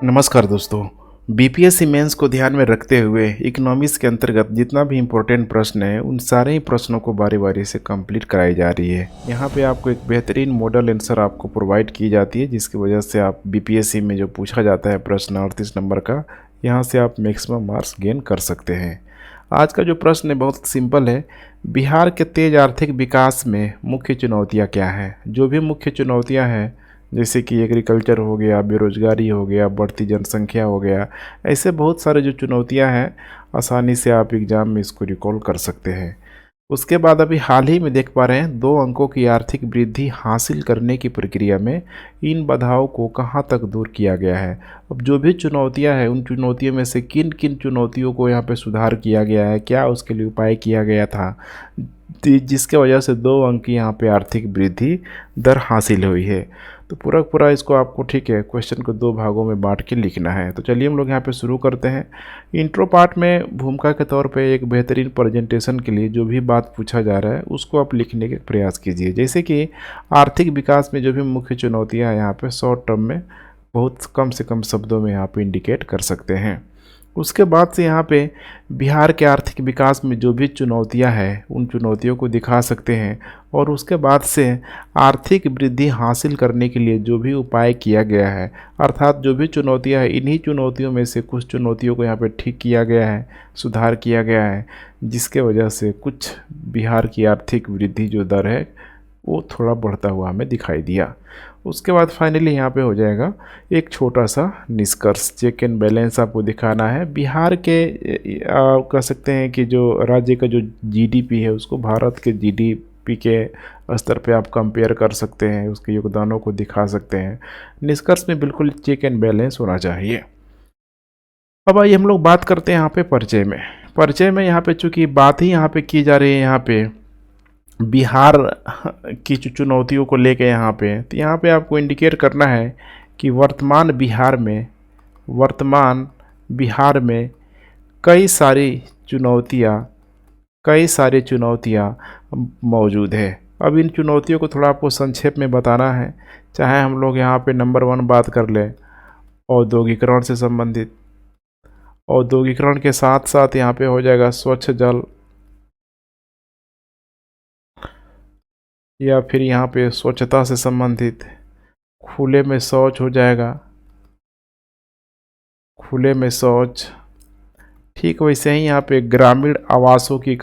नमस्कार दोस्तों। BPSC mains को ध्यान में रखते हुए इकोनॉमिक्स के अंतर्गत जितना भी इम्पोर्टेंट प्रश्न है उन सारे ही प्रश्नों को बारी बारी से कंप्लीट कराई जा रही है। यहाँ पे आपको एक बेहतरीन मॉडल आंसर आपको प्रोवाइड की जाती है, जिसकी वजह से आप बीपीएससी में जो पूछा जाता है प्रश्न 38 नंबर का, यहाँ से आप मैक्सिमम मार्क्स गेन कर सकते हैं। आज का जो प्रश्न है बहुत सिंपल है। बिहार के तेज आर्थिक विकास में मुख्य चुनौतियाँ क्या हैं? जो भी मुख्य चुनौतियाँ हैं जैसे कि एग्रीकल्चर हो गया, बेरोजगारी हो गया, बढ़ती जनसंख्या हो गया, ऐसे बहुत सारे जो चुनौतियां हैं आसानी से आप एग्ज़ाम में इसको रिकॉल कर सकते हैं। उसके बाद अभी हाल ही में देख पा रहे हैं 2 अंकों की आर्थिक वृद्धि हासिल करने की प्रक्रिया में इन बाधाओं को कहां तक दूर किया गया है। अब जो भी चुनौतियां हैं उन चुनौतियों में से किन किन चुनौतियों को यहाँ पे सुधार किया गया है, क्या उसके लिए उपाय किया गया था, जिसके वजह से 2 अंक की यहाँ पे आर्थिक वृद्धि दर हासिल हुई है। तो पूरा इसको आपको ठीक है क्वेश्चन को 2 भागों में बांट के लिखना है। तो चलिए हम लोग यहाँ पे शुरू करते हैं। इंट्रो पार्ट में भूमिका के तौर पे एक बेहतरीन प्रेजेंटेशन के लिए जो भी बात पूछा जा रहा है उसको आप लिखने के प्रयास कीजिए। जैसे कि आर्थिक विकास में जो भी मुख्य चुनौतियाँ हैं यहाँ पे शॉर्ट टर्म में बहुत कम से कम शब्दों में यहाँ पे इंडिकेट कर सकते हैं। उसके बाद से यहाँ पे बिहार के आर्थिक विकास में जो भी चुनौतियाँ हैं उन चुनौतियों को दिखा सकते हैं, और उसके बाद से आर्थिक वृद्धि हासिल करने के लिए जो भी उपाय किया गया है, अर्थात जो भी चुनौतियाँ हैं इन्हीं चुनौतियों में से कुछ चुनौतियों को यहाँ पे ठीक किया गया है, सुधार किया गया है, जिसके वजह से कुछ बिहार की आर्थिक वृद्धि जो दर है वो थोड़ा बढ़ता हुआ हमें दिखाई दिया। उसके बाद फाइनली यहाँ पे हो जाएगा एक छोटा सा निष्कर्ष, चेक एंड बैलेंस आपको दिखाना है। बिहार के कह सकते हैं कि जो राज्य का जो जीडीपी है उसको भारत के जीडीपी के स्तर पे आप कंपेयर कर सकते हैं, उसके योगदानों को दिखा सकते हैं। निष्कर्ष में बिल्कुल चेक एंड बैलेंस होना चाहिए। अब आइए हम लोग बात करते हैं यहाँ पे परिचय में यहाँ पे चूँकि बात ही यहाँ पे की जा रही है यहाँ पे बिहार की चुनौतियों को लेके यहाँ पे, तो यहाँ पे आपको इंडिकेट करना है कि वर्तमान बिहार में कई सारी चुनौतियाँ मौजूद है। अब इन चुनौतियों को थोड़ा आपको संक्षेप में बताना है। चाहे हम लोग यहाँ पे नंबर 1 बात कर लें औद्योगिकरण से संबंधित, औद्योगिकरण के साथ साथ यहाँ पे हो जाएगा स्वच्छ जल, या फिर यहाँ पे स्वच्छता से संबंधित खुले में शौच हो जाएगा, खुले में शौच। ठीक वैसे ही यहाँ पे ग्रामीण आवासों की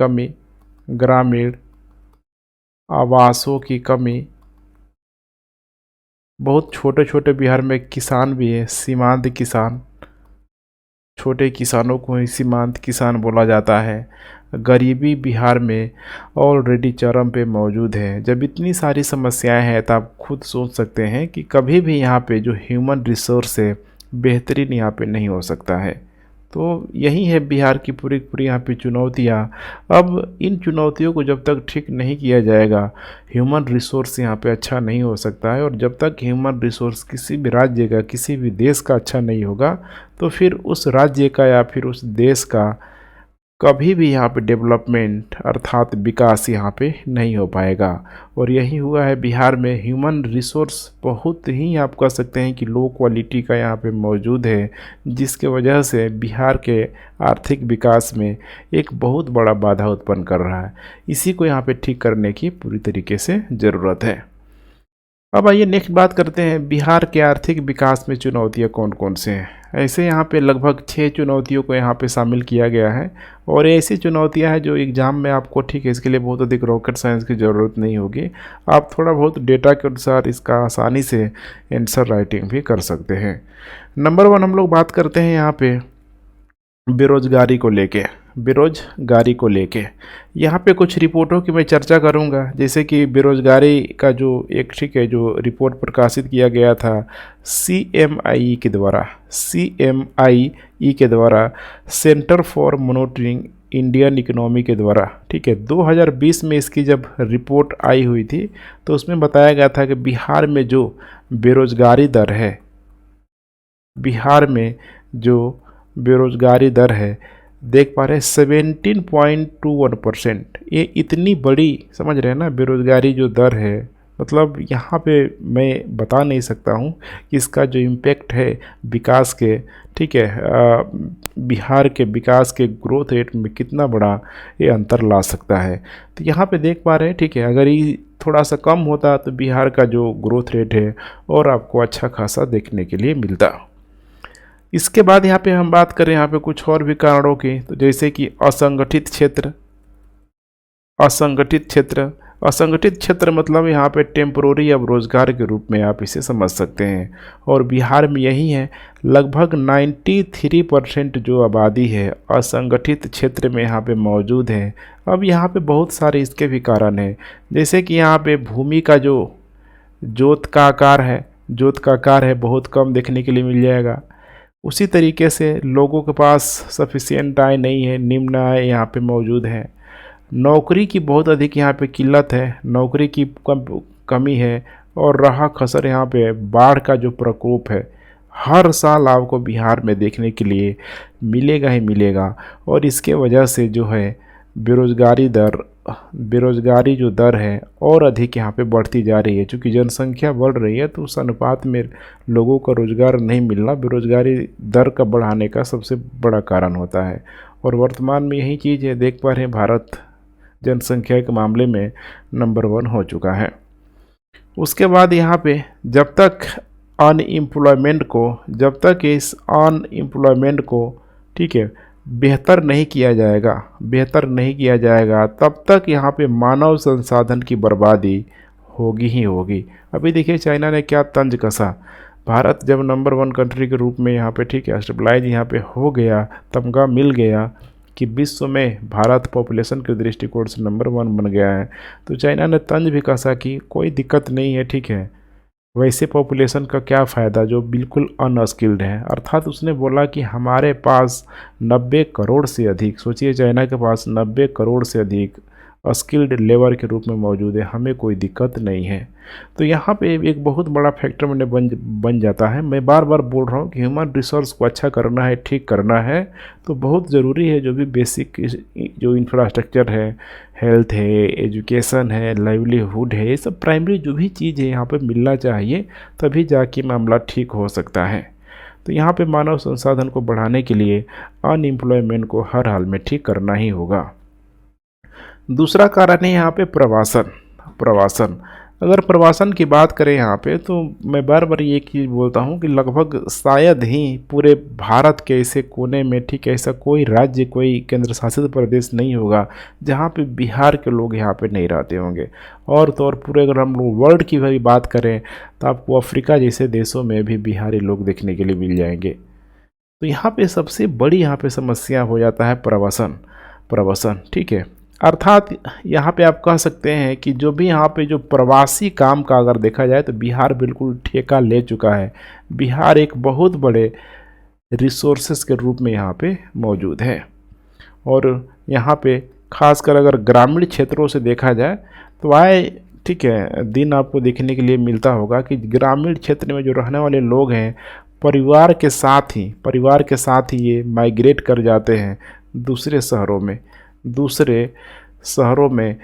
कमी, बहुत छोटे छोटे बिहार में किसान भी है, सीमांत किसान, छोटे किसानों को ही सीमांत किसान बोला जाता है। गरीबी बिहार में ऑलरेडी चरम पे मौजूद है। जब इतनी सारी समस्याएं हैं तो आप खुद सोच सकते हैं कि कभी भी यहाँ पे जो ह्यूमन रिसोर्स है बेहतरीन यहाँ पे नहीं हो सकता है। तो यही है बिहार की पूरी पूरी यहाँ पे चुनौतियाँ। अब इन चुनौतियों को जब तक ठीक नहीं किया जाएगा ह्यूमन रिसोर्स यहाँ पे अच्छा नहीं हो सकता है, और जब तक ह्यूमन रिसोर्स किसी भी राज्य का, किसी भी देश का अच्छा नहीं होगा तो फिर उस राज्य का या फिर उस देश का कभी भी यहाँ पे डेवलपमेंट अर्थात विकास यहाँ पे नहीं हो पाएगा। और यही हुआ है बिहार में। ह्यूमन रिसोर्स बहुत ही आप कह सकते हैं कि लो क्वालिटी का यहाँ पे मौजूद है, जिसके वजह से बिहार के आर्थिक विकास में एक बहुत बड़ा बाधा उत्पन्न कर रहा है। इसी को यहाँ पे ठीक करने की पूरी तरीके से ज़रूरत है। अब आइए नेक्स्ट बात करते हैं बिहार के आर्थिक विकास में चुनौतियाँ कौन कौन से हैं। ऐसे यहाँ पे लगभग 6 चुनौतियों को यहाँ पे शामिल किया गया है, और ऐसी चुनौतियाँ हैं जो एग्ज़ाम में आपको ठीक है इसके लिए बहुत अधिक रॉकेट साइंस की ज़रूरत नहीं होगी। आप थोड़ा बहुत डेटा के अनुसार इसका आसानी से आंसर राइटिंग भी कर सकते हैं। नंबर 1 हम लोग बात करते हैं यहाँ पे बेरोजगारी को लेके यहाँ पे कुछ रिपोर्टों की मैं चर्चा करूँगा। जैसे कि बेरोजगारी का जो एक ठीक है जो रिपोर्ट प्रकाशित किया गया था CMIE के द्वारा centre for monitoring Indian economy के द्वारा, ठीक है, 2020 में इसकी जब रिपोर्ट आई हुई थी तो उसमें बताया गया था कि बिहार में जो बेरोजगारी दर है देख पा रहे हैं 17.21%। ये इतनी बड़ी, समझ रहे हैं ना, बेरोजगारी जो दर है मतलब यहाँ पे मैं बता नहीं सकता हूँ कि इसका जो इम्पैक्ट है विकास के, ठीक है, बिहार के विकास के ग्रोथ रेट में कितना बड़ा ये अंतर ला सकता है। तो यहाँ पे देख पा रहे हैं, ठीक है, अगर ये थोड़ा सा कम होता तो बिहार का जो ग्रोथ रेट है और आपको अच्छा खासा देखने के लिए मिलता। इसके बाद यहाँ पे हम बात करें यहाँ पे कुछ और भी कारणों की, तो जैसे कि असंगठित क्षेत्र। असंगठित क्षेत्र, असंगठित क्षेत्र मतलब यहाँ पे टेम्पोररी अब रोजगार के रूप में आप इसे समझ सकते हैं, और बिहार में यही है। लगभग 93% जो आबादी है असंगठित क्षेत्र में यहाँ पे मौजूद है। अब यहाँ पे बहुत सारे इसके भी कारण हैं, जैसे कि यहाँ पे भूमि का जो जोत का आकार है बहुत कम देखने के लिए मिल जाएगा। उसी तरीके से लोगों के पास सफिशिएंट आय नहीं है, निम्न आय यहाँ पे मौजूद है। नौकरी की बहुत अधिक यहाँ पे किल्लत है, नौकरी की कमी है, और रहा खसर यहाँ पे बाढ़ का जो प्रकोप है हर साल आपको बिहार में देखने के लिए मिलेगा ही मिलेगा। और इसके वजह से जो है बेरोजगारी जो दर है और अधिक यहाँ पे बढ़ती जा रही है। चूँकि जनसंख्या बढ़ रही है तो उस अनुपात में लोगों का रोज़गार नहीं मिलना बेरोजगारी दर का बढ़ाने का सबसे बड़ा कारण होता है। और वर्तमान में यही चीज़ है, देख पा रहे हैं भारत जनसंख्या के मामले में नंबर 1 हो चुका है। उसके बाद यहाँ पे जब तक इस अनएम्प्लॉयमेंट को, ठीक है, बेहतर नहीं किया जाएगा तब तक यहाँ पे मानव संसाधन की बर्बादी होगी ही होगी। अभी देखिए चाइना ने क्या तंज कसा। भारत जब नंबर 1 कंट्री के रूप में यहाँ पे, ठीक है, स्टेबलाइज यहाँ पे हो गया, तमगा मिल गया कि विश्व में भारत पॉपुलेशन के दृष्टिकोण से नंबर 1 बन गया है, तो चाइना ने तंज भी कसा कि कोई दिक्कत नहीं है, ठीक है, वैसे पॉपुलेशन का क्या फ़ायदा जो बिल्कुल अनस्किल्ड है। अर्थात उसने बोला कि हमारे पास 90 करोड़ से अधिक, सोचिए चाइना के पास 90 करोड़ से अधिक स्किल्ड लेबर के रूप में मौजूद है, हमें कोई दिक्कत नहीं है। तो यहाँ पे एक बहुत बड़ा फैक्टर मैंने बन जाता है। मैं बार बार बोल रहा हूँ कि ह्यूमन रिसोर्स को अच्छा करना है, ठीक करना है, तो बहुत ज़रूरी है जो भी बेसिक जो इंफ्रास्ट्रक्चर है, हेल्थ है, एजुकेशन है, लाइवलीहुड है, ये सब प्राइमरी जो भी चीज़ है यहाँ पे मिलना चाहिए, तभी जाके मामला ठीक हो सकता है। तो यहाँ पे मानव संसाधन को बढ़ाने के लिए अनएम्प्लॉयमेंट को हर हाल में ठीक करना ही होगा। दूसरा कारण है यहाँ पे प्रवासन। अगर प्रवासन की बात करें यहाँ पे, तो मैं बार बार ये चीज़ बोलता हूँ कि लगभग शायद ही पूरे भारत के ऐसे कोने में, ठीक है, ऐसा कोई राज्य, कोई केंद्र शासित प्रदेश नहीं होगा जहाँ पे बिहार के लोग यहाँ पे नहीं रहते होंगे। और तो और पूरे अगर हम लोग वर्ल्ड की भी बात करें तो आपको अफ्रीका जैसे देशों में भी बिहारी लोग देखने के लिए मिल जाएंगे। तो यहाँ पे सबसे बड़ी यहाँ पे समस्या हो जाता है प्रवासन, ठीक है। अर्थात यहाँ पे आप कह सकते हैं कि जो भी यहाँ पे जो प्रवासी काम का अगर देखा जाए तो बिहार बिल्कुल ठेका ले चुका है। बिहार एक बहुत बड़े रिसोर्सेस के रूप में यहाँ पे मौजूद है। और यहाँ पे खासकर अगर ग्रामीण क्षेत्रों से देखा जाए तो ठीक है, दिन आपको देखने के लिए मिलता होगा कि ग्रामीण क्षेत्र में जो रहने वाले लोग हैं परिवार के साथ ही ये माइग्रेट कर जाते हैं दूसरे शहरों में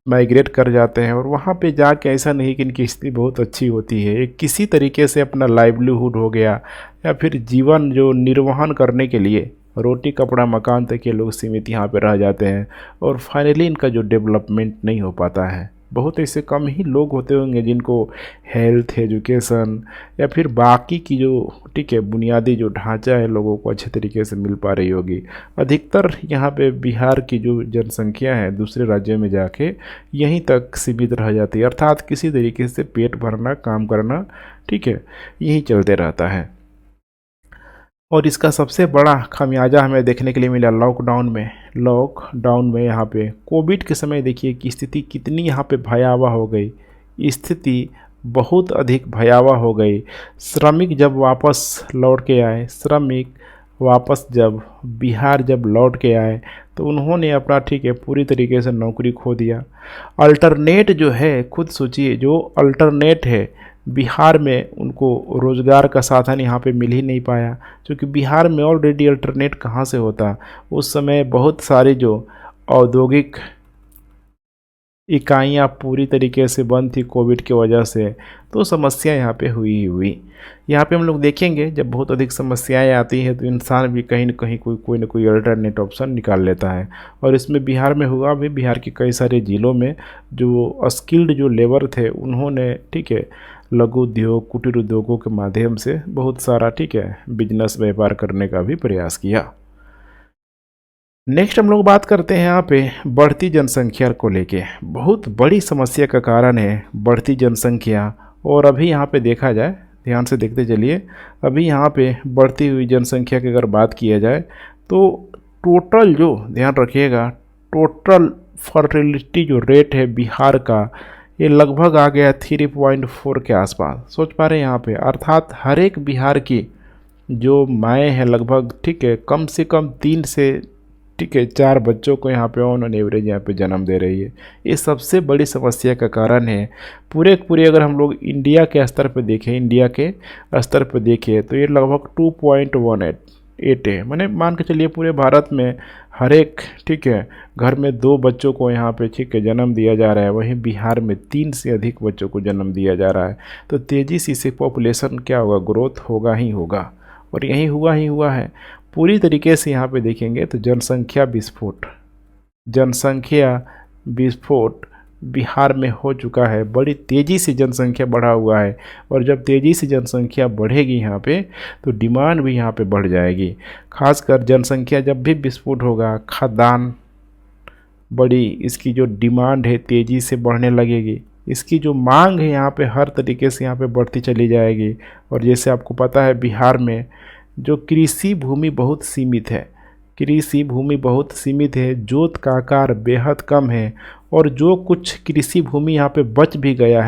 माइग्रेट कर जाते हैं। और वहाँ पे जाके ऐसा नहीं कि इनकी स्थिति बहुत अच्छी होती है, किसी तरीके से अपना लाइवलीहुड हो गया या फिर जीवन जो निर्वहन करने के लिए रोटी कपड़ा मकान तक के लोग सीमित यहाँ पे रह जाते हैं, और फाइनली इनका जो डेवलपमेंट नहीं हो पाता है। बहुत ऐसे कम ही लोग होते होंगे जिनको हेल्थ, एजुकेशन या फिर बाकी की जो, ठीक है, बुनियादी जो ढांचा है लोगों को अच्छे तरीके से मिल पा रही होगी। अधिकतर यहाँ पे बिहार की जो जनसंख्या है दूसरे राज्यों में जाके यहीं तक सीमित रह जाती है, अर्थात किसी तरीके से पेट भरना, काम करना, ठीक है, यही चलते रहता है। और इसका सबसे बड़ा खामियाजा हमें देखने के लिए मिला लॉकडाउन में यहाँ पे कोविड के समय देखिए कि स्थिति कितनी यहाँ पे भयावह हो गई, स्थिति बहुत अधिक भयावह हो गई। श्रमिक वापस जब बिहार लौट के आए तो उन्होंने अपना, ठीक है, पूरी तरीके से नौकरी खो दिया। अल्टरनेट जो है, खुद सोचिए, जो अल्टरनेट है बिहार में उनको रोज़गार का साधन यहाँ पे मिल ही नहीं पाया, क्योंकि बिहार में ऑलरेडी अल्टरनेट कहाँ से होता। उस समय बहुत सारे जो औद्योगिक इकाइयाँ पूरी तरीके से बंद थी कोविड की वजह से, तो समस्या यहाँ पे हुई ही हुई। यहाँ पे हम लोग देखेंगे जब बहुत अधिक समस्याएं आती हैं तो इंसान भी कहीं न कहीं कोई न कोई अल्टरनेट ऑप्शन निकाल लेता है, और इसमें बिहार में हुआ भी। बिहार के कई सारे ज़िलों में जो स्किल्ड जो लेबर थे उन्होंने, ठीक है, लघु उद्योग, कुटीर उद्योगों के माध्यम से बहुत सारा, ठीक है, बिजनेस व्यापार करने का भी प्रयास किया। नेक्स्ट हम लोग बात करते हैं यहाँ पे बढ़ती जनसंख्या को लेके। बहुत बड़ी समस्या का कारण है बढ़ती जनसंख्या। और अभी यहाँ पे देखा जाए, ध्यान से देखते चलिए, अभी यहाँ पे बढ़ती हुई जनसंख्या की अगर बात किया जाए तो टोटल जो, ध्यान रखिएगा, टोटल फर्टिलिटी जो रेट है बिहार का, ये लगभग आ गया 3.4 के आसपास। सोच पा रहे हैं यहाँ पे, अर्थात हर एक बिहार की जो माएँ हैं लगभग, ठीक है, कम से कम 3 से, ठीक है, 4 बच्चों को यहाँ पे ऑन एवरेज यहाँ पे जन्म दे रही है। ये सबसे बड़ी समस्या का कारण है। पूरे अगर हम लोग इंडिया के स्तर पे देखें, इंडिया के स्तर पे देखें तो ये लगभग 2.18 है। मैंने मान के चलिए पूरे भारत में हर एक, ठीक है, घर में 2 बच्चों को यहाँ पे, ठीक है, जन्म दिया जा रहा है। वहीं बिहार में 3 से अधिक बच्चों को जन्म दिया जा रहा है। तो तेज़ी से इसे पॉपुलेशन क्या होगा, ग्रोथ होगा ही होगा, और यही हुआ है। पूरी तरीके से यहाँ पे देखेंगे तो जनसंख्या विस्फोट बिहार में हो चुका है। बड़ी तेज़ी से जनसंख्या बढ़ा हुआ है, और जब तेज़ी से जनसंख्या बढ़ेगी यहाँ पे तो डिमांड भी यहाँ पे बढ़ जाएगी। खासकर जनसंख्या जब भी विस्फोट होगा, खाद्यान्न बड़ी, इसकी जो डिमांड है तेज़ी से बढ़ने लगेगी। इसकी जो मांग है यहाँ पे हर तरीके से यहाँ पे बढ़ती चली जाएगी। और जैसे आपको पता है बिहार में जो कृषि भूमि बहुत सीमित है, जोत का आकार बेहद कम है, और जो कुछ कृषि भूमि यहाँ पे बच भी गया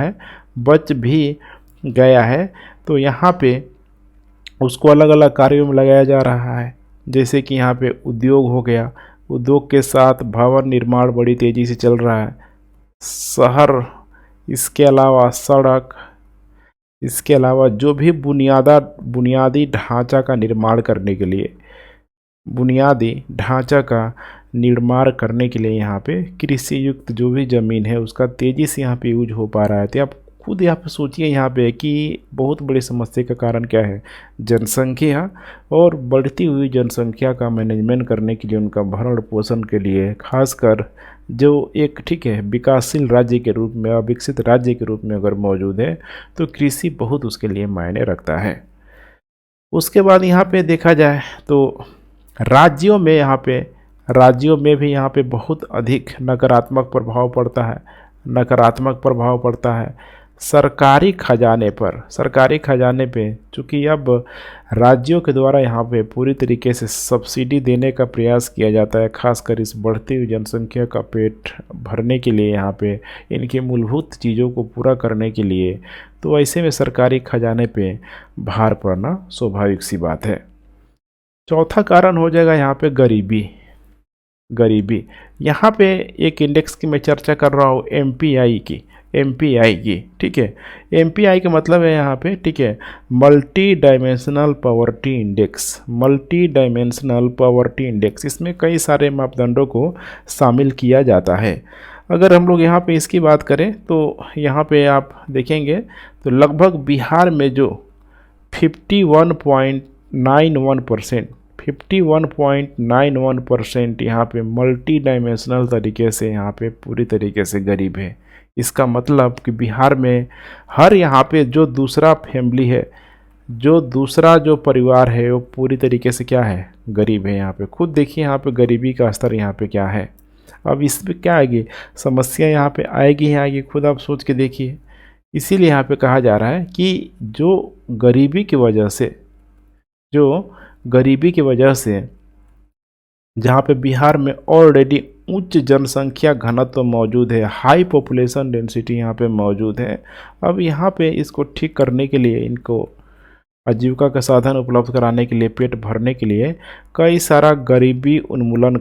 है तो यहाँ पे उसको अलग अलग कार्यों में लगाया जा रहा है। जैसे कि यहाँ पे उद्योग हो गया, उद्योग के साथ भवन निर्माण बड़ी तेज़ी से चल रहा है, शहर, इसके अलावा सड़क, इसके अलावा जो भी बुनियादी ढांचा का निर्माण करने के लिए, यहाँ पे कृषि युक्त जो भी ज़मीन है उसका तेज़ी से यहाँ पे यूज हो पा रहा है। तो आप खुद यहाँ पे सोचिए यहाँ पे कि बहुत बड़ी समस्या का कारण क्या है, जनसंख्या। और बढ़ती हुई जनसंख्या का मैनेजमेंट करने के लिए, उनका भरण पोषण के लिए, खासकर जो एक, ठीक है, विकासशील राज्य के रूप में, अविकसित राज्य के रूप में अगर मौजूद है तो कृषि बहुत उसके लिए मायने रखता है। उसके बाद यहाँ पे देखा जाए तो राज्यों में भी यहाँ पे बहुत अधिक नकारात्मक प्रभाव पड़ता है सरकारी खजाने पे। चूँकि अब राज्यों के द्वारा यहाँ पे पूरी तरीके से सब्सिडी देने का प्रयास किया जाता है, खासकर इस बढ़ती हुई जनसंख्या का पेट भरने के लिए, यहाँ पे इनकी मूलभूत चीज़ों को पूरा करने के लिए। तो ऐसे में सरकारी खजाने पे भार पड़ना स्वाभाविक सी बात है। चौथा कारण हो जाएगा यहाँ पे गरीबी। यहाँ पे एक इंडेक्स की मैं चर्चा कर रहा हूँ, एमपीआई की, ठीक है। एमपीआई का मतलब है यहाँ पे, ठीक है, मल्टी डायमेंशनल पावर्टी इंडेक्स। इसमें कई सारे मापदंडों को शामिल किया जाता है। अगर हम लोग यहाँ पे इसकी बात करें तो यहाँ पे आप देखेंगे तो लगभग बिहार में जो 51.91% यहाँ पे मल्टी डायमेंशनल तरीके से यहाँ पे पूरी तरीके से गरीब है। इसका मतलब कि बिहार में हर यहाँ पे जो दूसरा फैमिली है, जो परिवार है, वो पूरी तरीके से क्या है, गरीब है। यहाँ पे खुद देखिए यहाँ पे गरीबी का स्तर यहाँ पे क्या है। अब इसमें क्या आएगी समस्या, यहाँ पे आएगी, खुद आप सोच के देखिए। इसीलिए यहाँ पे कहा जा रहा है कि जो गरीबी की वजह से जहाँ पे बिहार में ऑलरेडी उच्च जनसंख्या घनत्व मौजूद है, हाई पॉपुलेशन डेंसिटी यहाँ पे मौजूद है। अब यहाँ पे इसको ठीक करने के लिए, इनको आजीविका का साधन उपलब्ध कराने के लिए, पेट भरने के लिए कई सारा गरीबी उन्मूलन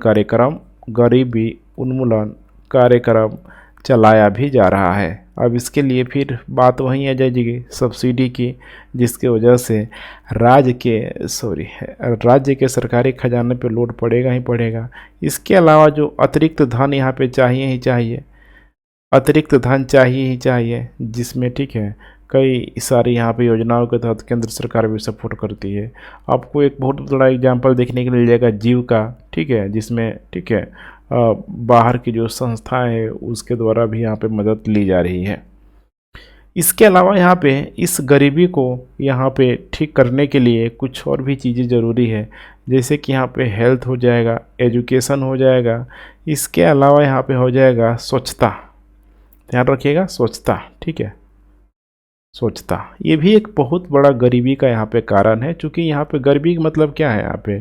कार्यक्रम चलाया भी जा रहा है। अब इसके लिए फिर बात वहीं आ जाएगी सब्सिडी की, जिसके वजह से राज्य के सरकारी खजाने पे लोड पड़ेगा ही पड़ेगा। इसके अलावा जो अतिरिक्त धन यहाँ पे चाहिए ही चाहिए, अतिरिक्त धन चाहिए ही चाहिए, जिसमें ठीक है कई सारी यहाँ पे योजनाओं के तहत केंद्र सरकार भी सपोर्ट करती है। आपको एक बहुत बड़ा एग्जांपल देखने के लिए मिल जाएगा जीव का, ठीक है, जिसमें ठीक है बाहर की जो संस्थाएं है उसके द्वारा भी यहाँ पे मदद ली जा रही है। इसके अलावा यहाँ पे इस गरीबी को यहाँ पे ठीक करने के लिए कुछ और भी चीज़ें ज़रूरी है, जैसे कि यहाँ पे हेल्थ हो जाएगा, एजुकेशन हो जाएगा, इसके अलावा यहाँ पे हो जाएगा स्वच्छता, ध्यान रखिएगा स्वच्छता, ठीक है स्वच्छता, ये भी एक बहुत बड़ा गरीबी का यहाँ पे कारण है। क्योंकि यहाँ पे गरीबी का मतलब क्या है, यहाँ पे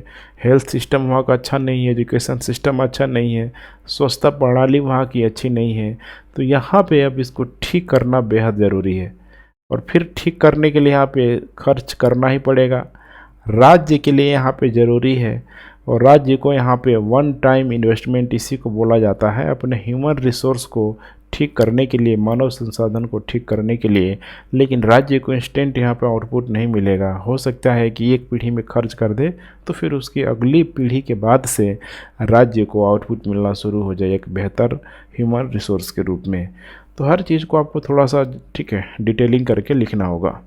हेल्थ सिस्टम वहाँ का अच्छा नहीं है, एजुकेशन सिस्टम अच्छा नहीं है, स्वच्छता प्रणाली वहाँ की अच्छी नहीं है। तो यहाँ पे अब इसको ठीक करना बेहद ज़रूरी है, और फिर ठीक करने के लिए यहाँ पे खर्च करना ही पड़ेगा। राज्य के लिए यहाँ पे ज़रूरी है, और राज्य को यहाँ पे वन टाइम इन्वेस्टमेंट इसी को बोला जाता है, अपने ह्यूमन रिसोर्स को ठीक करने के लिए, मानव संसाधन को ठीक करने के लिए। लेकिन राज्य को इंस्टेंट यहाँ पे आउटपुट नहीं मिलेगा। हो सकता है कि एक पीढ़ी में खर्च कर दे तो फिर उसकी अगली पीढ़ी के बाद से राज्य को आउटपुट मिलना शुरू हो जाए एक बेहतर ह्यूमन रिसोर्स के रूप में। तो हर चीज़ को आपको थोड़ा सा ठीक है डिटेलिंग करके लिखना होगा।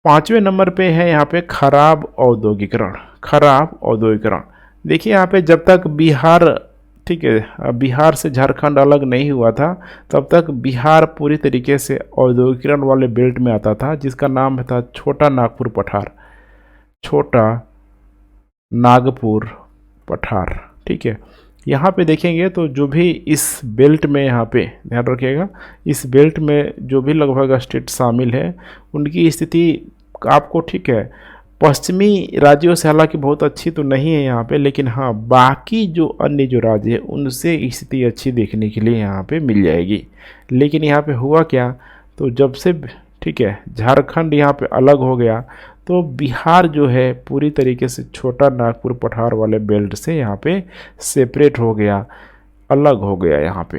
5वें नंबर पे है यहाँ पे खराब औद्योगिकरण। खराब औद्योगिकरण, देखिए यहाँ पे जब तक बिहार ठीक है बिहार से झारखंड अलग नहीं हुआ था तब तक बिहार पूरी तरीके से औद्योगिकरण वाले बेल्ट में आता था, जिसका नाम था छोटा नागपुर पठार। छोटा नागपुर पठार, ठीक है। यहाँ पे देखेंगे तो जो भी इस बेल्ट में यहाँ पे ध्यान रखिएगा, इस बेल्ट में जो भी लगभग स्टेट शामिल है उनकी स्थिति आपको ठीक है पश्चिमी राज्यों से हालांकि बहुत अच्छी तो नहीं है यहाँ पे, लेकिन हाँ बाकी जो अन्य जो राज्य है उनसे स्थिति अच्छी देखने के लिए यहाँ पे मिल जाएगी। लेकिन यहाँ पे हुआ क्या, तो जब से ठीक है झारखंड यहाँ पे अलग हो गया तो बिहार जो है पूरी तरीके से छोटा नागपुर पठार वाले बेल्ट से यहाँ पे सेपरेट हो गया, अलग हो गया यहाँ पे,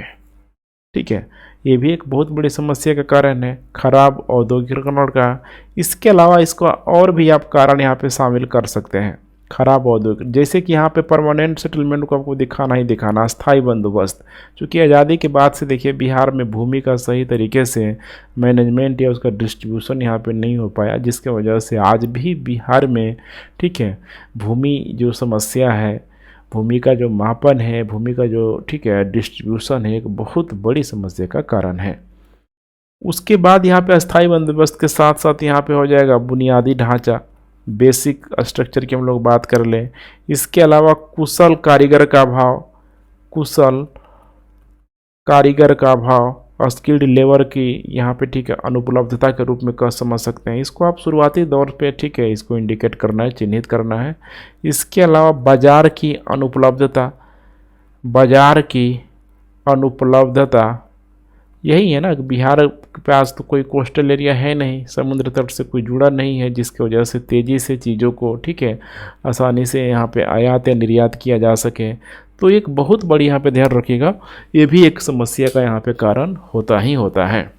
ठीक है। ये भी एक बहुत बड़ी समस्या का कारण है खराब औद्योगिकरण का। इसके अलावा इसका और भी आप कारण यहाँ पे शामिल कर सकते हैं खराब औद्योगिक, जैसे कि यहाँ पे परमानेंट सेटलमेंट को आपको दिखाना ही दिखाना, अस्थायी बंदोबस्त। चूँकि आज़ादी के बाद से देखिए बिहार में भूमि का सही तरीके से मैनेजमेंट या उसका डिस्ट्रीब्यूशन यहाँ पे नहीं हो पाया, जिसके वजह से आज भी बिहार में ठीक है भूमि जो समस्या है, भूमि का जो मापन है, भूमि का जो ठीक है डिस्ट्रीब्यूशन है, एक बहुत बड़ी समस्या का कारण है। उसके बाद यहाँ पे अस्थायी बंदोबस्त के साथ साथ यहाँ पे हो जाएगा बुनियादी ढांचा, बेसिक स्ट्रक्चर की हम लोग बात कर लें। इसके अलावा कुशल कारीगर का अभाव, कुशल कारीगर का अभाव, स्किल्ड लेबर की यहाँ पे ठीक है अनुपलब्धता के रूप में कह समझ सकते हैं। इसको आप शुरुआती दौर पे ठीक है इसको इंडिकेट करना है, चिन्हित करना है। इसके अलावा बाजार की अनुपलब्धता, बाजार की अनुपलब्धता यही है ना, बिहार के पास तो कोई कोस्टल एरिया है नहीं, समुद्र तट से कोई जुड़ा नहीं है, जिसकी वजह से तेज़ी से चीज़ों को ठीक है आसानी से यहाँ पे आयात या निर्यात किया जा सके। तो एक बहुत बड़ी यहाँ पे ध्यान रखिएगा, ये भी एक समस्या का यहाँ पे कारण होता ही होता है।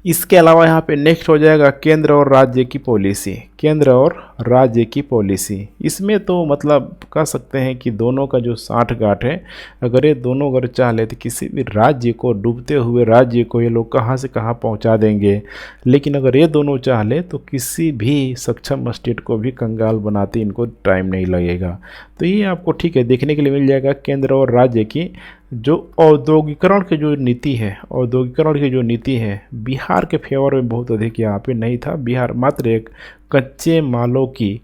इसके अलावा यहाँ पे नेक्स्ट हो जाएगा केंद्र और राज्य की पॉलिसी। केंद्र और राज्य की पॉलिसी, इसमें तो मतलब कह सकते हैं कि दोनों का जो साठगांठ है, अगर ये दोनों अगर चाह ले तो किसी भी राज्य को, डूबते हुए राज्य को ये लोग कहाँ से कहाँ पहुँचा देंगे। लेकिन अगर ये दोनों चाह ले तो किसी भी सक्षम स्टेट को भी कंगाल बनाते इनको टाइम नहीं लगेगा। तो ये आपको ठीक है देखने के लिए मिल जाएगा केंद्र और राज्य की जो औद्योगिकरण की जो नीति है, औद्योगिकरण की जो नीति है बिहार के फेवर में बहुत अधिक यहाँ पे नहीं था। बिहार मात्र एक कच्चे मालों की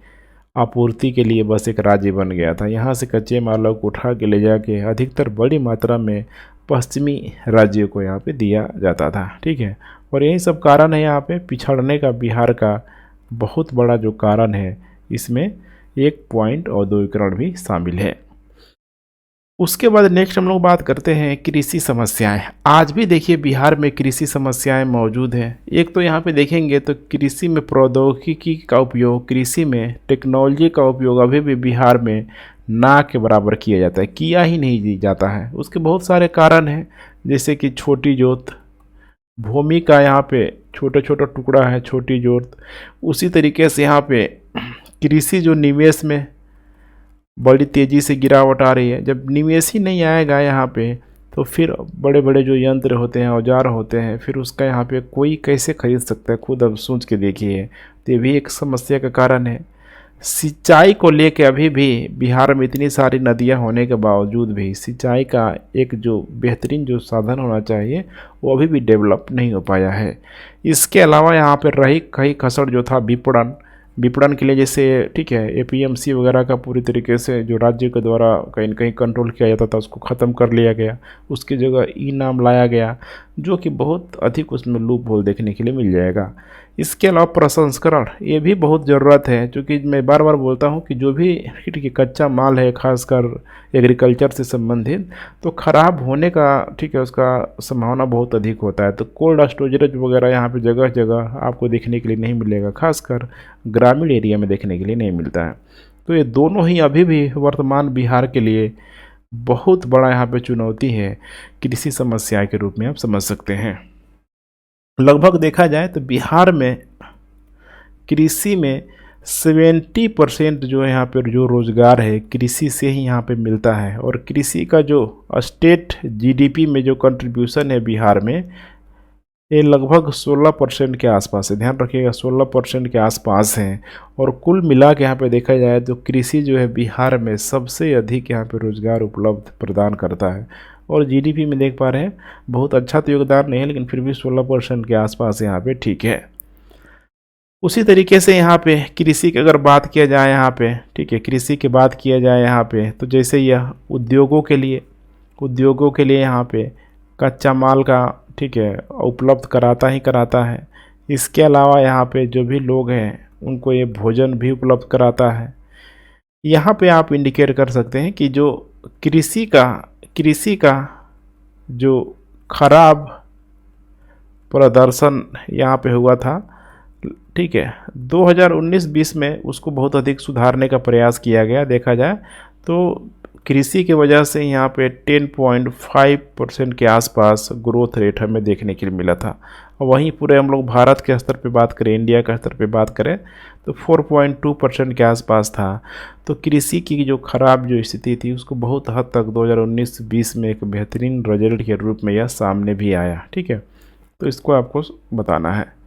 आपूर्ति के लिए बस एक राज्य बन गया था। यहाँ से कच्चे मालों को उठा के ले जाके अधिकतर बड़ी मात्रा में पश्चिमी राज्यों को यहाँ पे दिया जाता था, ठीक है। और यही सब कारण है यहाँ पे पिछड़ने का बिहार का बहुत बड़ा जो कारण है, इसमें एक पॉइंट औद्योगिकरण भी शामिल है। उसके बाद नेक्स्ट हम लोग बात करते हैं कृषि समस्याएं। आज भी देखिए बिहार में कृषि समस्याएं मौजूद हैं। एक तो यहाँ पे देखेंगे तो कृषि में प्रौद्योगिकी का उपयोग, कृषि में टेक्नोलॉजी का उपयोग अभी भी बिहार में ना के बराबर किया जाता है, किया ही नहीं जाता है। उसके बहुत सारे कारण हैं, जैसे कि छोटी जोत, भूमि का यहाँ पे छोटा छोटा टुकड़ा है, छोटी जोत। उसी तरीके से यहाँ पे कृषि जो निवेश में बड़ी तेज़ी से गिरावट आ रही है। जब निवेश ही नहीं आएगा यहाँ पे तो फिर बड़े बड़े जो यंत्र होते हैं, औजार होते हैं, फिर उसका यहाँ पे कोई कैसे खरीद सकता है, खुद अब सोच के देखिए। तो ये भी एक समस्या का कारण है। सिंचाई को लेके अभी भी बिहार में इतनी सारी नदियां होने के बावजूद भी सिंचाई का एक जो बेहतरीन जो साधन होना चाहिए वो अभी भी डेवलप नहीं हो पाया है। इसके अलावा यहाँ पर रही कई खसड़ जो था विपणन, विपणन के लिए जैसे ठीक है एपीएमसी वगैरह का पूरी तरीके से जो राज्य के द्वारा कहीं न कहीं कंट्रोल किया जाता था उसको ख़त्म कर लिया गया। उसकी जगह ई नाम लाया गया, जो कि बहुत अधिक उसमें लूप होल देखने के लिए मिल जाएगा। इसके अलावा प्रसंस्करण ये भी बहुत ज़रूरत है, क्योंकि मैं बार बार बोलता हूँ कि जो भी ठीक है कच्चा माल है खासकर एग्रीकल्चर से संबंधित, तो ख़राब होने का ठीक है उसका संभावना बहुत अधिक होता है। तो कोल्ड स्टोरेज वगैरह यहाँ पे जगह जगह आपको देखने के लिए नहीं मिलेगा, खासकर ग्रामीण एरिया में देखने के लिए नहीं मिलता है। तो ये दोनों ही अभी भी वर्तमान बिहार के लिए बहुत बड़ा यहाँ पे चुनौती है, कृषि समस्या के रूप में आप समझ सकते हैं। लगभग देखा जाए तो बिहार में कृषि में 70% जो है यहाँ पर जो रोज़गार है कृषि से ही यहाँ पे मिलता है। और कृषि का जो स्टेट जीडीपी में जो कंट्रीब्यूशन है बिहार में, ये लगभग 16% के आसपास है। ध्यान रखिएगा 16% के आसपास हैं। और कुल मिला के यहाँ पे देखा जाए तो कृषि जो है बिहार में सबसे अधिक यहाँ पे रोज़गार उपलब्ध प्रदान करता है। और जीडीपी में देख पा रहे हैं बहुत अच्छा तो योगदान नहीं है, लेकिन फिर भी 16% के आसपास यहाँ पे ठीक है। उसी तरीके से यहाँ पे कृषि की अगर बात किया जाए यहाँ पे ठीक है, कृषि की बात किया जाए यहाँ पे तो जैसे यह उद्योगों के लिए यहाँ पे कच्चा माल का ठीक है उपलब्ध कराता ही कराता है। इसके अलावा यहाँ पे जो भी लोग हैं उनको ये भोजन भी उपलब्ध कराता है। यहाँ पे आप इंडिकेट कर सकते हैं कि जो कृषि का जो खराब प्रदर्शन यहाँ पे हुआ था ठीक है 2019-20 में, उसको बहुत अधिक सुधारने का प्रयास किया गया। देखा जाए तो कृषि की वजह से यहाँ पे 10.5% के आसपास ग्रोथ रेट हमें देखने के लिए मिला था। और वहीं पूरे हम लोग भारत के स्तर पे बात करें, इंडिया के स्तर पे बात करें तो 4.2% के आसपास था। तो कृषि की जो खराब जो स्थिति थी उसको बहुत हद तक 2019-20 में एक बेहतरीन रिजल्ट के रूप में यह सामने भी आया। ठीक है, तो इसको आपको बताना है।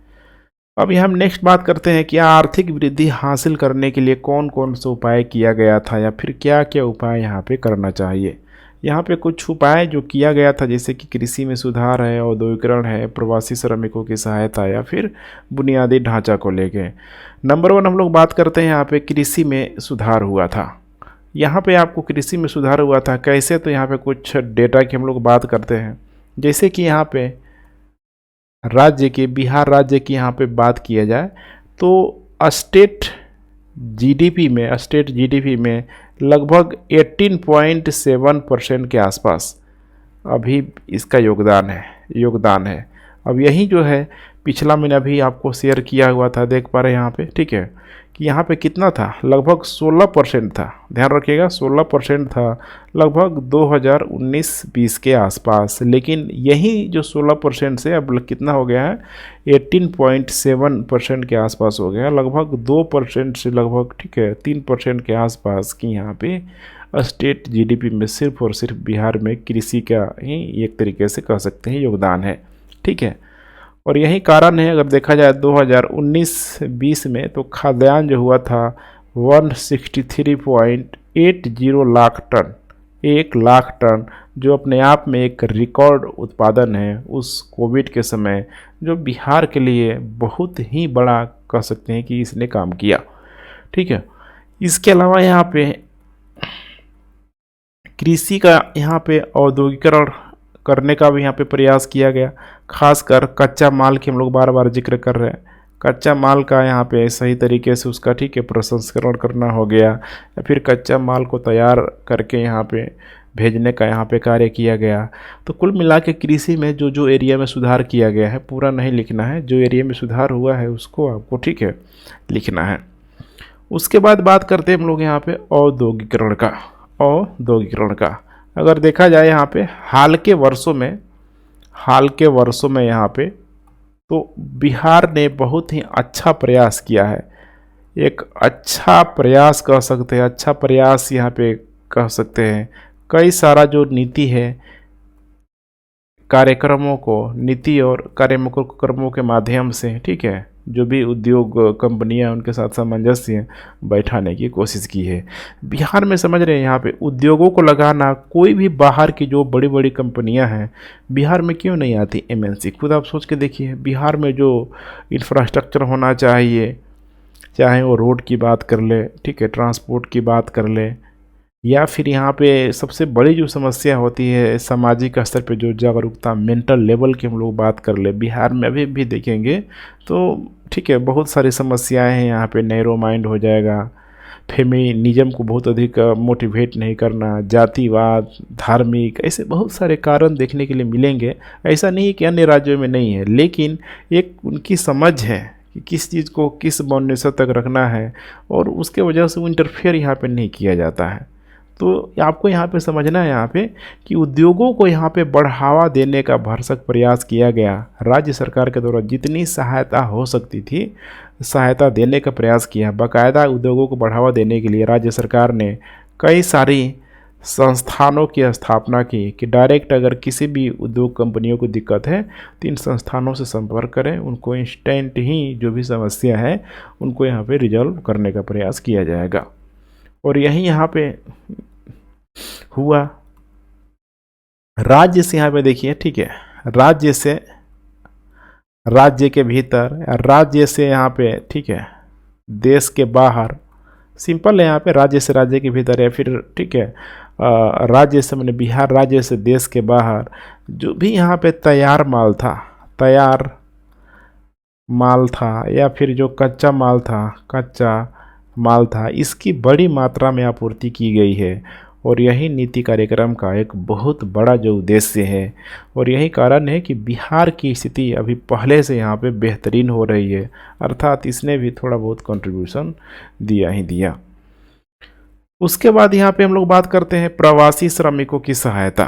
अब हम नेक्स्ट बात करते हैं कि आर्थिक वृद्धि हासिल करने के लिए कौन कौन सा उपाय किया गया था या फिर क्या क्या उपाय यहाँ पे करना चाहिए। यहाँ पे कुछ उपाय जो किया गया था जैसे कि कृषि में सुधार है, औद्योगिकरण है, प्रवासी श्रमिकों की सहायता या फिर बुनियादी ढांचा को लेके। नंबर 1 हम लोग बात करते हैं यहाँ पे कृषि में सुधार हुआ था। यहाँ पे आपको कृषि में सुधार हुआ था कैसे, तो यहाँ पे कुछ डेटा की हम लोग बात करते हैं। जैसे कि यहाँ पे बिहार राज्य की यहाँ पे बात किया जाए तो स्टेट जीडीपी में लगभग 18.7% के आसपास अभी इसका योगदान है। अब यही जो है पिछला महीना भी आपको शेयर किया हुआ था, देख पा रहे हैं यहाँ पे ठीक है कि यहाँ पे कितना था, लगभग 16% था। ध्यान रखिएगा 16% था लगभग 2019-20 के आसपास। लेकिन यही जो 16% से अब कितना हो गया है 18.7% के आसपास हो गया, लगभग 2% से लगभग ठीक है 3% के आसपास की यहाँ पे स्टेट जीडीपी में सिर्फ और सिर्फ बिहार में कृषि का ही एक तरीके से कह सकते हैं योगदान है। ठीक है, और यही कारण है अगर देखा जाए 2019-20 में तो खाद्यान्न जो हुआ था 163.80 लाख टन, 1 लाख टन, जो अपने आप में एक रिकॉर्ड उत्पादन है उस कोविड के समय, जो बिहार के लिए बहुत ही बड़ा कह सकते हैं कि इसने काम किया। ठीक है, इसके अलावा यहाँ पे कृषि का यहाँ पे औद्योगिकरण करने का भी यहाँ पे प्रयास किया गया। खासकर कच्चा माल की हम लोग बार बार जिक्र कर रहे हैं, कच्चा माल का यहाँ पे सही तरीके से उसका ठीक है प्रसंस्करण करना हो गया या फिर कच्चा माल को तैयार करके यहाँ पे भेजने का यहाँ पे कार्य किया गया। तो कुल मिला के कृषि में जो जो एरिया में सुधार किया गया है, पूरा नहीं लिखना है, जो एरिया में सुधार हुआ है उसको आपको ठीक है लिखना है। उसके बाद बात करते हैं हम लोग यहाँ पे औद्योगिकरण का। अगर देखा जाए यहाँ पे हाल के वर्षों में यहाँ पे तो बिहार ने बहुत ही अच्छा प्रयास किया है। एक अच्छा प्रयास कह सकते हैं, अच्छा प्रयास यहाँ पे कह सकते हैं। कई सारा जो नीति है कार्यक्रमों को, नीति और कार्यक्रमों के माध्यम से, ठीक है, जो भी उद्योग कंपनियां उनके साथ सामंजस्य बैठाने की कोशिश की है। बिहार में समझ रहे हैं, यहाँ पे उद्योगों को लगाना, कोई भी बाहर की जो बड़ी बड़ी कंपनियां हैं बिहार में क्यों नहीं आती एमएनसी, खुद आप सोच के देखिए। बिहार में जो इंफ्रास्ट्रक्चर होना चाहिए, चाहे वो रोड की बात कर ले, ठीक है, ट्रांसपोर्ट की बात कर ले, या फिर यहाँ पे सबसे बड़ी जो समस्या होती है सामाजिक स्तर पे जो जागरूकता, मेंटल लेवल की हम लोग बात कर ले, बिहार में अभी भी देखेंगे तो ठीक है बहुत सारी समस्याएं हैं यहाँ पे। नैरो माइंड हो जाएगा, फेमिनिज्म को बहुत अधिक मोटिवेट नहीं करना, जातिवाद, धार्मिक, ऐसे बहुत सारे कारण देखने के लिए मिलेंगे। ऐसा नहीं है कि अन्य राज्यों में नहीं है, लेकिन एक उनकी समझ है कि किस चीज़ को किस बाउंडेशन तक रखना है, और उसके वजह से वो इंटरफेयर यहाँ पे नहीं किया जाता है। तो आपको यहाँ पे समझना है यहाँ पे कि उद्योगों को यहाँ पे बढ़ावा देने का भरसक प्रयास किया गया। राज्य सरकार के द्वारा जितनी सहायता हो सकती थी सहायता देने का प्रयास किया। बाकायदा उद्योगों को बढ़ावा देने के लिए राज्य सरकार ने कई सारी संस्थानों की स्थापना की कि डायरेक्ट अगर किसी भी उद्योग कंपनियों को दिक्कत है तो इन संस्थानों से संपर्क करें, उनको इंस्टेंट ही जो भी समस्या है उनको यहाँ पे रिजॉल्व करने का प्रयास किया जाएगा। और यही यहाँ पे हुआ। राज्य से यहाँ पे देखिए, ठीक है, राज्य से, राज्य के भीतर, राज्य से यहाँ पे, ठीक है, देश के बाहर, सिंपल है यहाँ पे, राज्य से राज्य के भीतर है, फिर ठीक है राज्य से मैंने बिहार राज्य से देश के बाहर जो भी यहाँ पे तैयार माल था या फिर जो कच्चा माल था इसकी बड़ी मात्रा में आपूर्ति की गई है। और यही नीति कार्यक्रम का एक बहुत बड़ा जो उद्देश्य है, और यही कारण है कि बिहार की स्थिति अभी पहले से यहाँ पे बेहतरीन हो रही है, अर्थात इसने भी थोड़ा बहुत कंट्रीब्यूशन दिया ही दिया। उसके बाद यहाँ पे हम लोग बात करते हैं प्रवासी श्रमिकों की सहायता।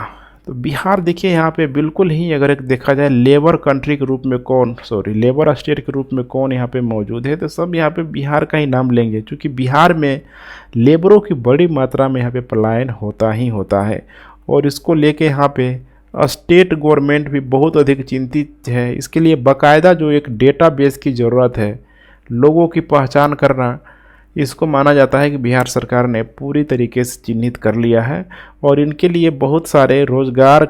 तो बिहार देखिए यहाँ पे बिल्कुल ही अगर एक देखा जाए लेबर कंट्री के रूप में लेबर स्टेट के रूप में कौन यहाँ पे मौजूद है, तो सब यहाँ पे बिहार का ही नाम लेंगे, क्योंकि बिहार में लेबरों की बड़ी मात्रा में यहाँ पे पलायन होता ही होता है। और इसको लेके यहाँ पे स्टेट गवर्नमेंट भी बहुत अधिक चिंतित है। इसके लिए बाकायदा जो एक डेटाबेस की ज़रूरत है, लोगों की पहचान करना, इसको माना जाता है कि बिहार सरकार ने पूरी तरीके से चिन्हित कर लिया है। और इनके लिए बहुत सारे रोज़गार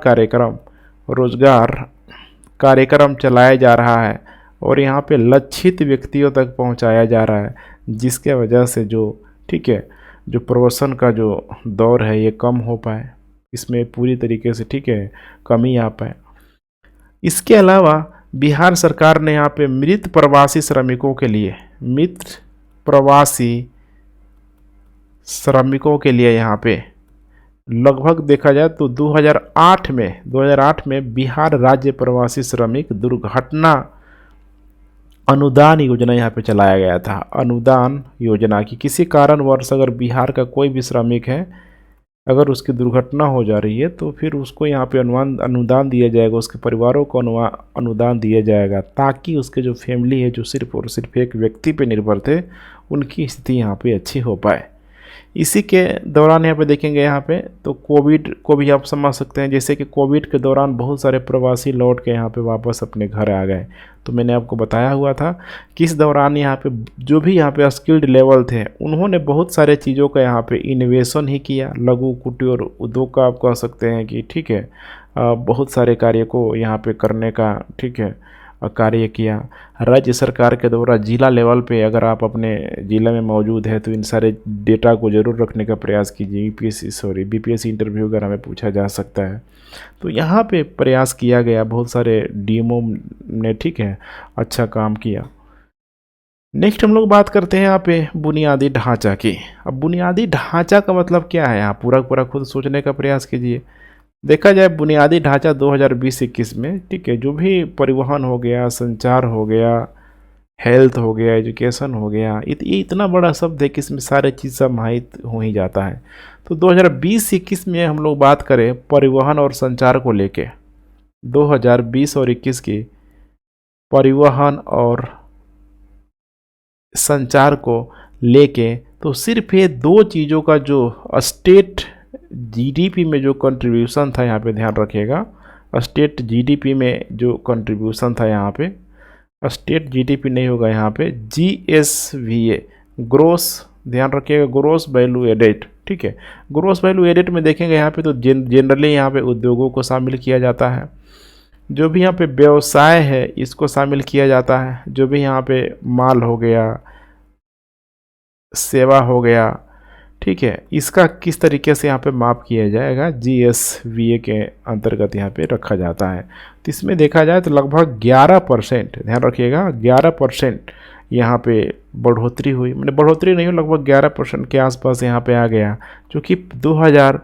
कार्यक्रम चलाया जा रहा है और यहाँ पे लक्षित व्यक्तियों तक पहुँचाया जा रहा है, जिसके वजह से जो ठीक है जो प्रवसन का जो दौर है ये कम हो पाए, इसमें पूरी तरीके से ठीक है कमी आ पाए। इसके अलावा बिहार सरकार ने यहाँ पे मृत प्रवासी श्रमिकों के लिए यहाँ पे लगभग देखा जाए तो 2008 में बिहार राज्य प्रवासी श्रमिक दुर्घटना अनुदान योजना यहाँ पे चलाया गया था। अनुदान योजना की किसी कारणवश अगर बिहार का कोई भी श्रमिक है, अगर उसकी दुर्घटना हो जा रही है तो फिर उसको यहाँ पे अनुदान दिया जाएगा, उसके परिवारों को अनुदान दिया जाएगा, ताकि उसके जो फैमिली है जो सिर्फ और सिर्फ एक व्यक्ति पे निर्भर थे उनकी स्थिति यहाँ पे अच्छी हो पाए। इसी के दौरान यहाँ पे देखेंगे यहाँ पे तो कोविड को भी आप समझ सकते हैं, जैसे कि कोविड के दौरान बहुत सारे प्रवासी लौट के यहाँ पे वापस अपने घर आ गए। तो मैंने आपको बताया हुआ था कि इस दौरान यहाँ पे जो भी यहाँ पे स्किल्ड लेवल थे उन्होंने बहुत सारे चीज़ों का यहाँ पे इन्वेशन ही किया। लघु कुटीर उद्योग का आप कह सकते हैं कि ठीक है बहुत सारे कार्य को यहाँ पे करने का ठीक है कार्य किया। राज्य सरकार के द्वारा जिला लेवल पे अगर आप अपने ज़िला में मौजूद है तो इन सारे डेटा को ज़रूर रखने का प्रयास कीजिए। बीपीएससी इंटरव्यू अगर हमें पूछा जा सकता है तो यहाँ पे प्रयास किया गया, बहुत सारे डीएमओ ने ठीक है अच्छा काम किया। नेक्स्ट हम लोग बात करते हैं यहाँ पे बुनियादी ढांचा की। अब बुनियादी ढांचा का मतलब क्या है, यहाँ पूरा खुद सोचने का प्रयास कीजिए। देखा जाए बुनियादी ढांचा 2020-21 में ठीक है जो भी परिवहन हो गया, संचार हो गया, हेल्थ हो गया, एजुकेशन हो गया, ये इतना बड़ा शब्द है कि इसमें सारे चीज़ समाहित हो ही जाता है। तो 2020-21 में हम लोग बात करें परिवहन और संचार को लेके, 2020 और 21 की परिवहन और संचार को लेके तो सिर्फ ये दो चीज़ों का जो स्टेट जीडीपी में जो कंट्रीब्यूशन था यहाँ पे ध्यान रखिएगा, स्टेट जीडीपी में जो कंट्रीब्यूशन था यहाँ पे, स्टेट जीडीपी नहीं होगा यहाँ पे, जीएसवीए, ग्रोस, ध्यान रखिएगा, ग्रोस वैल्यू एडेड, ठीक है। ग्रोस वैल्यू एडेड में देखेंगे यहाँ पे तो जनरली यहाँ पे उद्योगों को शामिल किया जाता है, जो भी यहाँ पे व्यवसाय है इसको शामिल किया जाता है, जो भी यहाँ पे माल हो गया, सेवा हो गया, ठीक है, इसका किस तरीके से यहाँ पे माप किया जाएगा, जीएसवीए के अंतर्गत यहाँ पे रखा जाता है। तो इसमें देखा जाए तो लगभग 11%, ध्यान रखिएगा 11% यहाँ पे बढ़ोतरी हुई, मैंने बढ़ोतरी नहीं हुई, लगभग 11% के आसपास यहाँ पे आ गया, जो कि 2000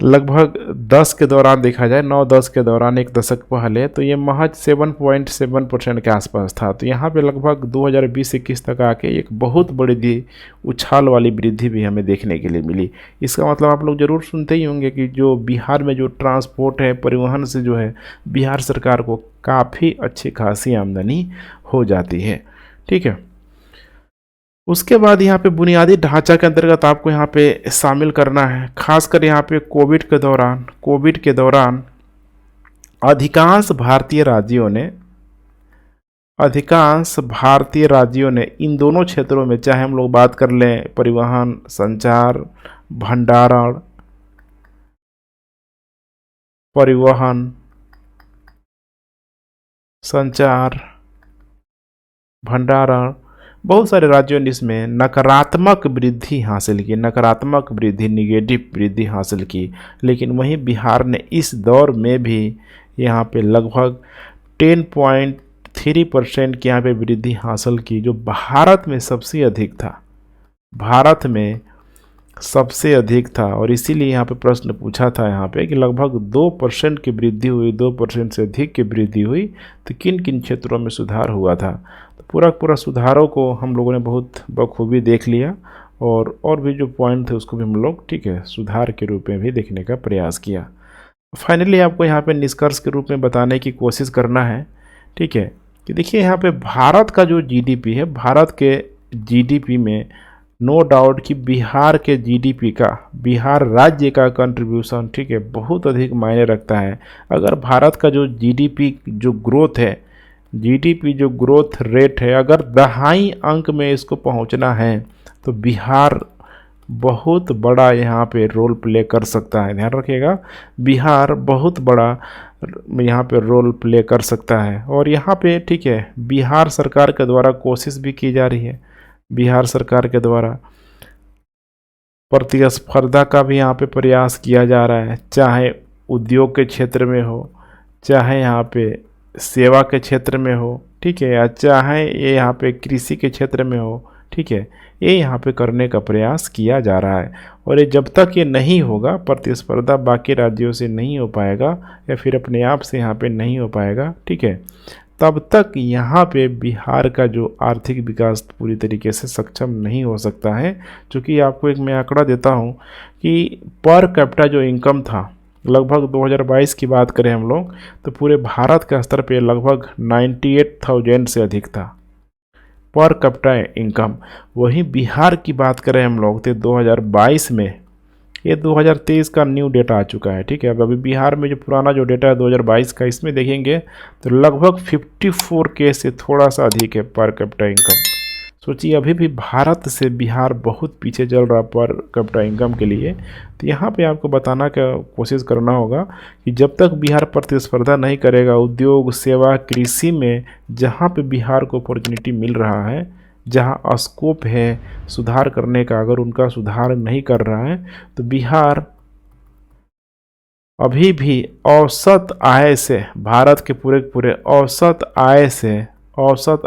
लगभग 10 के दौरान देखा जाए, 9-10 के दौरान, एक दशक पहले तो ये महज 7.7% के आसपास था। तो यहाँ पे लगभग 2020-21 तक आके एक बहुत बड़ी उछाल वाली वृद्धि भी हमें देखने के लिए मिली। इसका मतलब आप लोग ज़रूर सुनते ही होंगे कि जो बिहार में जो ट्रांसपोर्ट है, परिवहन से जो है बिहार सरकार को काफ़ी अच्छी खासी आमदनी हो जाती है, ठीक है। उसके बाद यहाँ पे बुनियादी ढांचा के अंतर्गत आपको यहाँ पे शामिल करना है, खासकर यहाँ पे कोविड के दौरान अधिकांश भारतीय राज्यों ने इन दोनों क्षेत्रों में, चाहे हम लोग बात कर लें परिवहन, संचार, भंडारण, परिवहन, संचार, भंडारण, बहुत सारे राज्यों ने इसमें नकारात्मक वृद्धि हासिल की, निगेटिव वृद्धि हासिल की। लेकिन वहीं बिहार ने इस दौर में भी यहाँ पे लगभग 10.3% की यहाँ पे वृद्धि हासिल की, जो भारत में सबसे अधिक था। और इसीलिए यहाँ पे प्रश्न पूछा था यहाँ पे कि लगभग 2% की वृद्धि हुई, 2% से अधिक की वृद्धि हुई, तो किन किन क्षेत्रों में सुधार हुआ था। पूरा सुधारों को हम लोगों ने बहुत बखूबी देख लिया, और भी जो पॉइंट थे उसको भी हम लोग, ठीक है, सुधार के रूप में भी देखने का प्रयास किया। फाइनली आपको यहाँ पे निष्कर्ष के रूप में बताने की कोशिश करना है, ठीक है, कि देखिए यहाँ पे भारत का जो जीडीपी है, भारत के जीडीपी में नो डाउट कि बिहार के जीडीपी का, बिहार राज्य का कंट्रीब्यूशन, ठीक है, बहुत अधिक मायने रखता है। अगर भारत का जो जीडीपी जो ग्रोथ है, जीडीपी जो ग्रोथ रेट है, अगर दहाई अंक में इसको पहुंचना है तो बिहार बहुत बड़ा यहाँ पे रोल प्ले कर सकता है। ध्यान रखिएगा, बिहार बहुत बड़ा यहाँ पे रोल प्ले कर सकता है। और यहाँ पे, ठीक है, बिहार सरकार के द्वारा कोशिश भी की जा रही है, बिहार सरकार के द्वारा प्रतिस्पर्धा का भी यहाँ पे प्रयास किया जा रहा है, चाहे उद्योग के क्षेत्र में हो, चाहे यहाँ पे सेवा के क्षेत्र में हो, ठीक है, या चाहे ये यहाँ पे कृषि के क्षेत्र में हो, ठीक है, ये यहाँ पे करने का प्रयास किया जा रहा है। और ये जब तक ये नहीं होगा, प्रतिस्पर्धा बाकी राज्यों से नहीं हो पाएगा या फिर अपने आप से यहाँ पे नहीं हो पाएगा, ठीक है, तब तक यहाँ पे बिहार का जो आर्थिक विकास पूरी तरीके से सक्षम नहीं हो सकता है। क्योंकि आपको एक मैं आंकड़ा देता हूँ कि पर कैपिटा जो इनकम था, लगभग 2022 की बात करें हम लोग तो पूरे भारत के स्तर पे लगभग 98,000 से अधिक था पर कैपिटा इनकम। वहीं बिहार की बात करें हम लोग तो 2022 में, ये 2023 का न्यू डेटा आ चुका है, ठीक है। अब अभी बिहार में जो पुराना जो डेटा है 2022 का, इसमें देखेंगे तो लगभग 54K से थोड़ा सा अधिक है पर कैपिटा इनकम। सोचिए, अभी भी भारत से बिहार बहुत पीछे चल रहा पर कैपिटा इनकम के लिए। तो यहाँ पे आपको बताना का कोशिश करना होगा कि जब तक बिहार प्रतिस्पर्धा नहीं करेगा उद्योग, सेवा, कृषि में, जहाँ पे बिहार को अपॉर्चुनिटी मिल रहा है, जहाँ स्कोप है सुधार करने का, अगर उनका सुधार नहीं कर रहा है तो बिहार अभी भी औसत आय से, भारत के पूरे औसत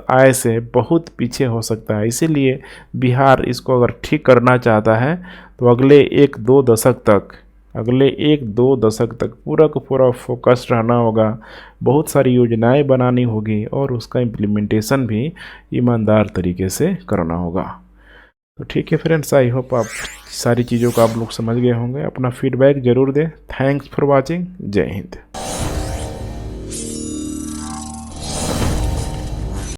आय से बहुत पीछे हो सकता है। इसीलिए बिहार इसको अगर ठीक करना चाहता है तो अगले 1-2 दशक तक पूरा का पूरा फोकस रहना होगा, बहुत सारी योजनाएं बनानी होगी और उसका इम्प्लीमेंटेशन भी ईमानदार तरीके से करना होगा। तो ठीक है फ्रेंड्स, आई होप आप सारी चीज़ों को आप लोग समझ गए होंगे। अपना फीडबैक ज़रूर दें। Thanks for watching. जय हिंद।